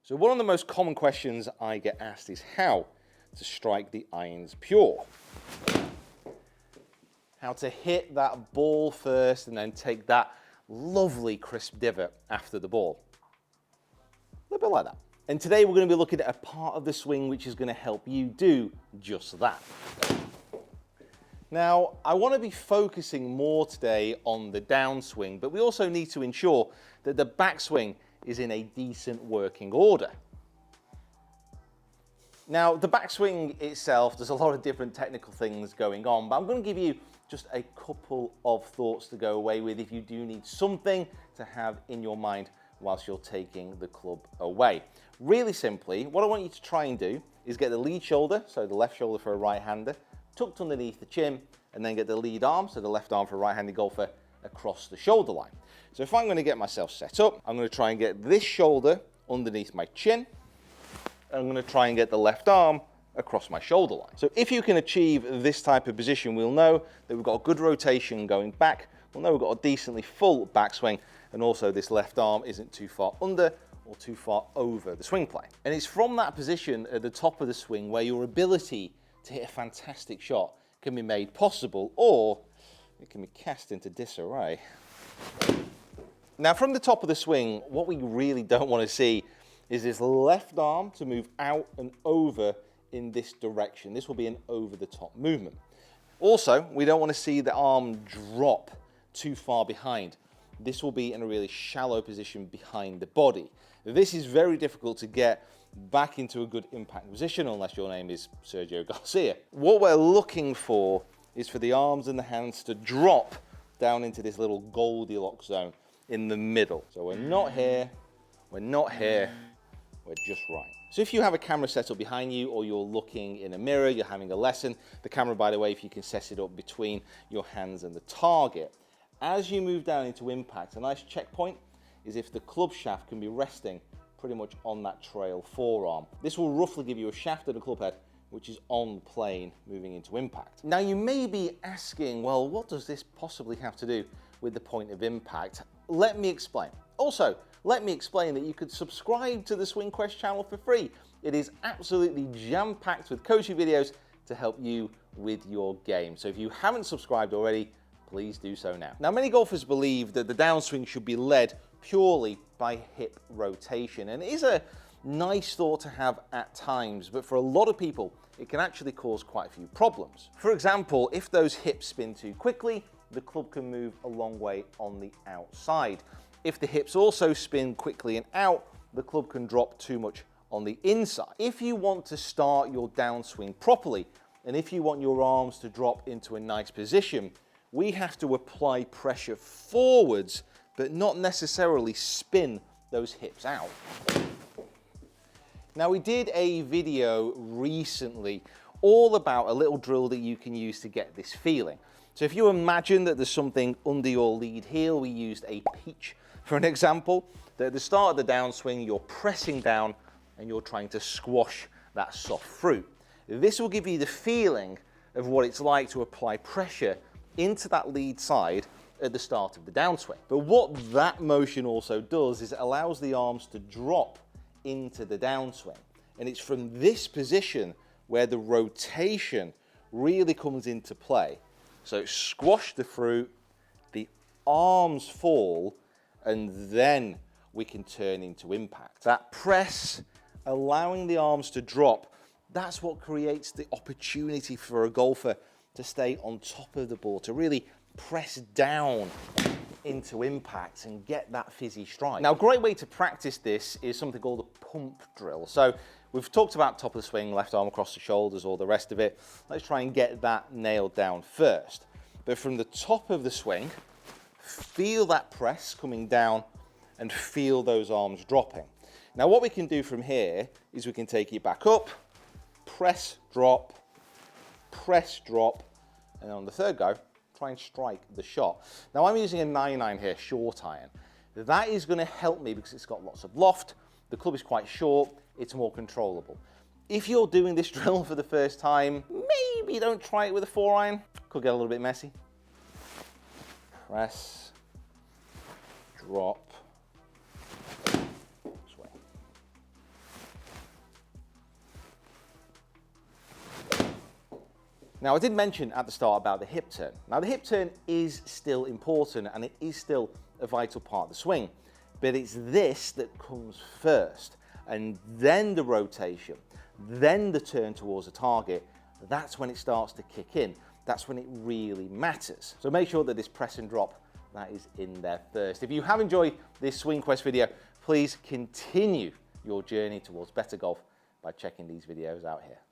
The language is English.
So one of the most common questions I get asked is how to strike the irons pure. How to hit that ball first and then take that lovely crisp divot after the ball. A little bit like that. And today we're going to be looking at a part of the swing which is going to help you do just that. Now, I want to be focusing more today on the downswing, but we also need to ensure that the backswing is in a decent working order. Now, the backswing itself, there's a lot of different technical things going on, but I'm going to give you just a couple of thoughts to go away with if you do need something to have in your mind whilst you're taking the club away. Really simply, what I want you to try and do is get the lead shoulder, so the left shoulder for a right-hander, tucked underneath the chin, and then get the lead arm, so the left arm for a right-handed golfer, across the shoulder line. So if I'm going to get myself set up, I'm going to try and get this shoulder underneath my chin, and I'm going to try and get the left arm across my shoulder line. So if you can achieve this type of position, we'll know that we've got a good rotation going back, we'll know we've got a decently full backswing, and also this left arm isn't too far under or too far over the swing plane. And it's from that position at the top of the swing where your ability to hit a fantastic shot can be made possible, or it can be cast into disarray. Now, from the top of the swing, what we really don't want to see is this left arm to move out and over in this direction. This will be an over-the-top movement. Also, we don't want to see the arm drop too far behind. This will be in a really shallow position behind the body. This is very difficult to get back into a good impact position unless your name is Sergio Garcia. What we're looking for is for the arms and the hands to drop down into this little Goldilocks zone in the middle. So we're not here, we're not here, we're just right. So if you have a camera set up behind you or you're looking in a mirror, you're having a lesson, the camera, by the way, if you can set it up between your hands and the target, as you move down into impact, a nice checkpoint is if the club shaft can be resting pretty much on that trail forearm. This will roughly give you a shaft of the club head which is on the plane moving into impact. Now you may be asking, well, what does this possibly have to do with the point of impact? Let me explain. Also, let me explain that you could subscribe to the Swing Quest channel for free. It is absolutely jam-packed with coaching videos to help you with your game. So if you haven't subscribed already, please do so now. Now, many golfers believe that the downswing should be led purely by hip rotation, and it is a nice thought to have at times, but for a lot of people, it can actually cause quite a few problems. For example, if those hips spin too quickly, the club can move a long way on the outside. If the hips also spin quickly and out, the club can drop too much on the inside. If you want to start your downswing properly, and if you want your arms to drop into a nice position, we have to apply pressure forwards, but not necessarily spin those hips out. Now, we did a video recently all about a little drill that you can use to get this feeling. So if you imagine that there's something under your lead heel, we used a peach for an example, that at the start of the downswing, you're pressing down and you're trying to squash that soft fruit. This will give you the feeling of what it's like to apply pressure into that lead side at the start of the downswing. But what that motion also does is it allows the arms to drop into the downswing. And it's from this position where the rotation really comes into play. So squash the fruit, the arms fall, and then we can turn into impact. That press, allowing the arms to drop, that's what creates the opportunity for a golfer to stay on top of the ball, to really press down into impact and get that fizzy strike. Now, a great way to practice this is something called a pump drill. So we've talked about top of the swing, left arm across the shoulders, all the rest of it. Let's try and get that nailed down first. But from the top of the swing, feel that press coming down and feel those arms dropping. Now, what we can do from here is we can take it back up, press, drop, and on the third go, try and strike the shot. Now, I'm using a 9-iron here, short iron. That is going to help me because it's got lots of loft. The club is quite short. It's more controllable. If you're doing this drill for the first time, maybe don't try it with a 4-iron. Could get a little bit messy. Press, drop, swing. Now, I did mention at the start about the hip turn. Now, the hip turn is still important and it is still a vital part of the swing, but it's this that comes first, and then the rotation, then the turn towards the target. That's when it starts to kick in. That's when it really matters. So make sure that this press and drop, that is in there first. If you have enjoyed this Swing Quest video, please continue your journey towards better golf by checking these videos out here.